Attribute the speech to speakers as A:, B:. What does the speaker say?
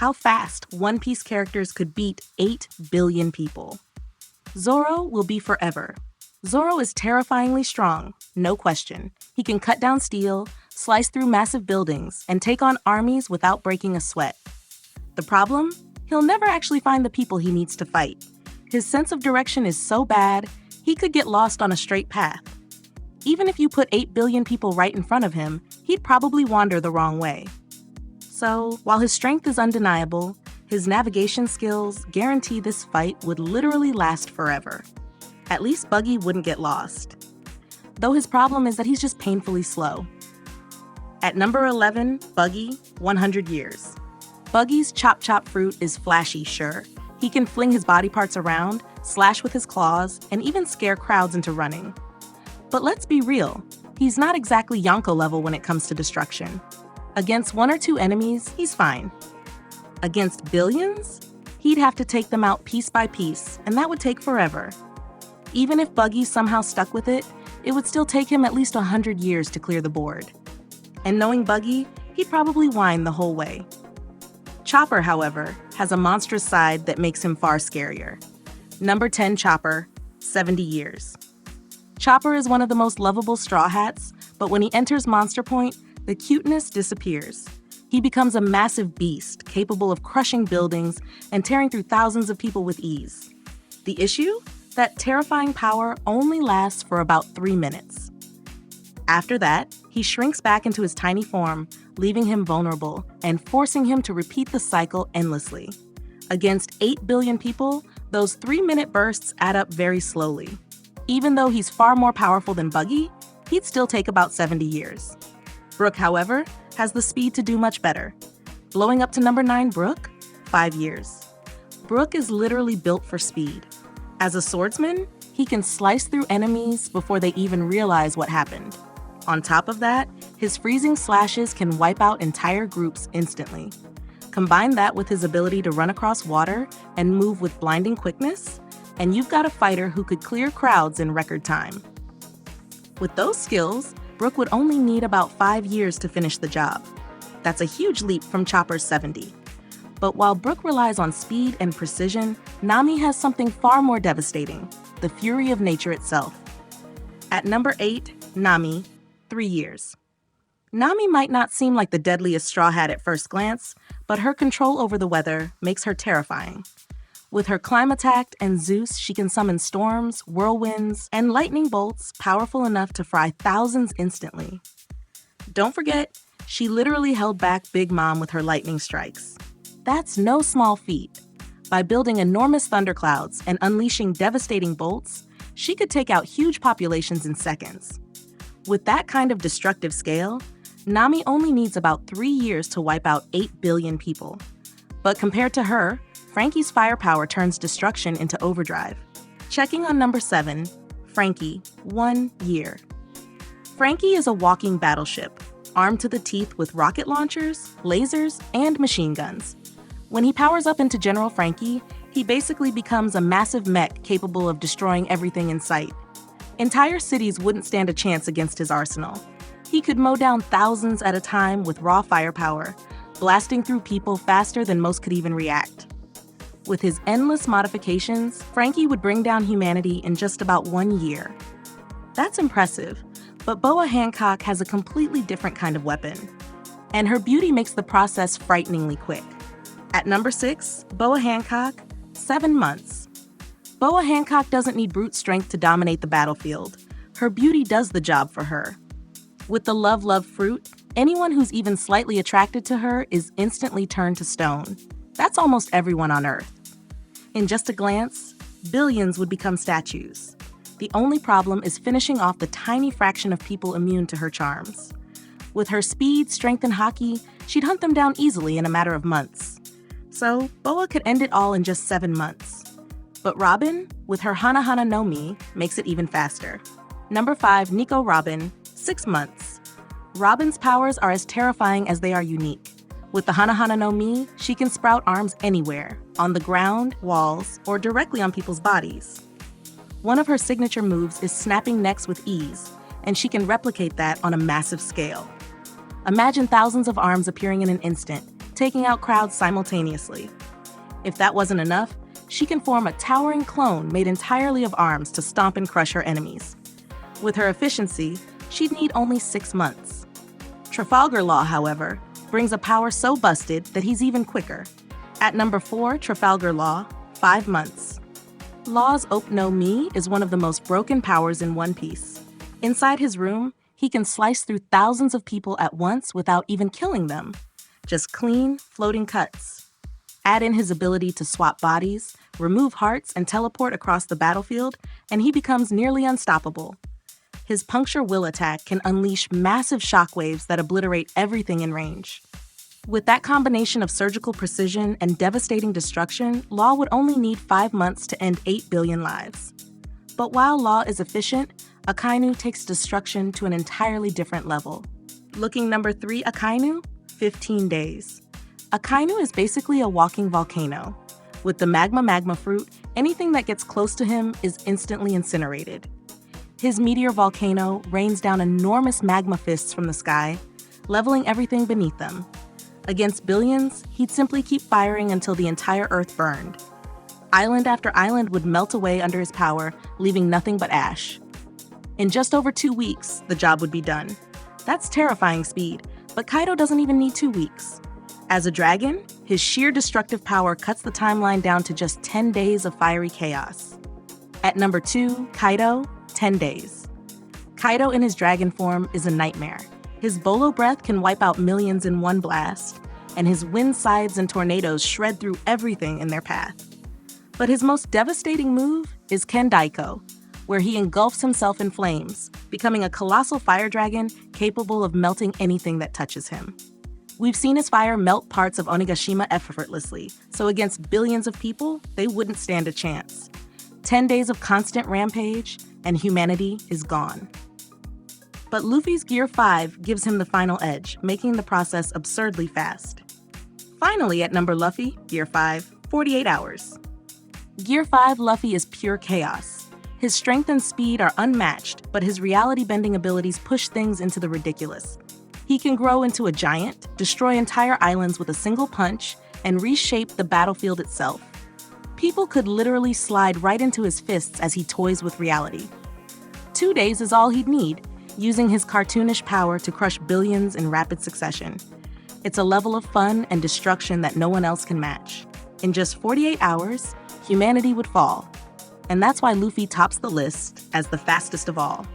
A: how fast One Piece characters could beat 8 billion people. Zoro will be forever. Zoro is terrifyingly strong, no question. He can cut down steel, slice through massive buildings, and take on armies without breaking a sweat. The problem? He'll never actually find the people he needs to fight. His sense of direction is so bad, he could get lost on a straight path. Even if you put 8 billion people right in front of him, he'd probably wander the wrong way. So, while his strength is undeniable, his navigation skills guarantee this fight would literally last forever. At least Buggy wouldn't get lost. Though his problem is that he's just painfully slow. At number 11, Buggy, 100 years. Buggy's chop-chop fruit is flashy, sure. He can fling his body parts around, slash with his claws, and even scare crowds into running. But let's be real, he's not exactly Yonko level when it comes to destruction. Against 1 or 2 enemies, he's fine. Against billions? He'd have to take them out piece by piece, and that would take forever. Even if Buggy somehow stuck with it, it would still take him at least 100 years to clear the board. And knowing Buggy, he'd probably whine the whole way. Chopper, however, has a monstrous side that makes him far scarier. Number 10 Chopper, 70 years. Chopper is one of the most lovable Straw Hats, but when he enters Monster Point, the cuteness disappears. He becomes a massive beast, capable of crushing buildings and tearing through thousands of people with ease. The issue? That terrifying power only lasts for about 3 minutes. After that, he shrinks back into his tiny form, leaving him vulnerable and forcing him to repeat the cycle endlessly. Against 8 billion people, those 3-minute bursts add up very slowly. Even though he's far more powerful than Buggy, he'd still take about 70 years. Brook, however, has the speed to do much better. Blowing up to number 9 Brook, 5 years. Brook is literally built for speed. As a swordsman, he can slice through enemies before they even realize what happened. On top of that, his freezing slashes can wipe out entire groups instantly. Combine that with his ability to run across water and move with blinding quickness, and you've got a fighter who could clear crowds in record time. With those skills, Brook would only need about 5 years to finish the job. That's a huge leap from Chopper's 70. But while Brook relies on speed and precision, Nami has something far more devastating, the fury of nature itself. At number 8, Nami, 3 years. Nami might not seem like the deadliest Straw Hat at first glance, but her control over the weather makes her terrifying. With her climb attack and Zeus, she can summon storms, whirlwinds, and lightning bolts powerful enough to fry thousands instantly. Don't forget, she literally held back Big Mom with her lightning strikes. That's no small feat. By building enormous thunderclouds and unleashing devastating bolts, she could take out huge populations in seconds. With that kind of destructive scale, Nami only needs about 3 years to wipe out 8 billion people. But compared to her, Franky's firepower turns destruction into overdrive. Checking on number 7, Franky, 1 year. Franky is a walking battleship, armed to the teeth with rocket launchers, lasers, and machine guns. When he powers up into General Franky, he basically becomes a massive mech capable of destroying everything in sight. Entire cities wouldn't stand a chance against his arsenal. He could mow down thousands at a time with raw firepower, blasting through people faster than most could even react. With his endless modifications, Franky would bring down humanity in just about 1 year. That's impressive, but Boa Hancock has a completely different kind of weapon, and her beauty makes the process frighteningly quick. At number 6, Boa Hancock, 7 months. Boa Hancock doesn't need brute strength to dominate the battlefield. Her beauty does the job for her. With the love fruit, anyone who's even slightly attracted to her is instantly turned to stone. That's almost everyone on Earth. In just a glance, billions would become statues. The only problem is finishing off the tiny fraction of people immune to her charms. With her speed, strength, and hockey, she'd hunt them down easily in a matter of months. So, Boa could end it all in just 7 months. But Robin, with her Hana Hana no Mi, makes it even faster. Number 5, Nico Robin, 6 months. Robin's powers are as terrifying as they are unique. With the Hana Hana no Mi, she can sprout arms anywhere, on the ground, walls, or directly on people's bodies. One of her signature moves is snapping necks with ease, and she can replicate that on a massive scale. Imagine thousands of arms appearing in an instant, taking out crowds simultaneously. If that wasn't enough, she can form a towering clone made entirely of arms to stomp and crush her enemies. With her efficiency, she'd need only 6 months. Trafalgar Law, however, brings a power so busted that he's even quicker. At number 4, Trafalgar Law, 5 months. Law's Op no Mi is one of the most broken powers in One Piece. Inside his room, he can slice through thousands of people at once without even killing them. Just clean, floating cuts. Add in his ability to swap bodies, remove hearts, and teleport across the battlefield, and he becomes nearly unstoppable. His puncture will attack can unleash massive shockwaves that obliterate everything in range. With that combination of surgical precision and devastating destruction, Law would only need 5 months to end 8 billion lives. But while Law is efficient, Akainu takes destruction to an entirely different level. Looking number 3, Akainu, 15 days. Akainu is basically a walking volcano. With the magma fruit, anything that gets close to him is instantly incinerated. His meteor volcano rains down enormous magma fists from the sky, leveling everything beneath them. Against billions, he'd simply keep firing until the entire Earth burned. Island after island would melt away under his power, leaving nothing but ash. In just over 2 weeks, the job would be done. That's terrifying speed, but Kaido doesn't even need 2 weeks. As a dragon, his sheer destructive power cuts the timeline down to just 10 days of fiery chaos. At number 2, Kaido, 10 days. Kaido in his dragon form is a nightmare. His bolo breath can wipe out millions in one blast, and his wind scythes and tornadoes shred through everything in their path. But his most devastating move is Kendaiko, where he engulfs himself in flames, becoming a colossal fire dragon capable of melting anything that touches him. We've seen his fire melt parts of Onigashima effortlessly, so against billions of people, they wouldn't stand a chance. 10 days of constant rampage, and humanity is gone. But Luffy's Gear 5 gives him the final edge, making the process absurdly fast. Finally, at number Luffy, Gear 5, 48 hours. Gear 5 Luffy is pure chaos. His strength and speed are unmatched, but his reality-bending abilities push things into the ridiculous. He can grow into a giant, destroy entire islands with a single punch, and reshape the battlefield itself. People could literally slide right into his fists as he toys with reality. 2 days is all he'd need, using his cartoonish power to crush billions in rapid succession. It's a level of fun and destruction that no one else can match. In just 48 hours, humanity would fall. And that's why Luffy tops the list as the fastest of all.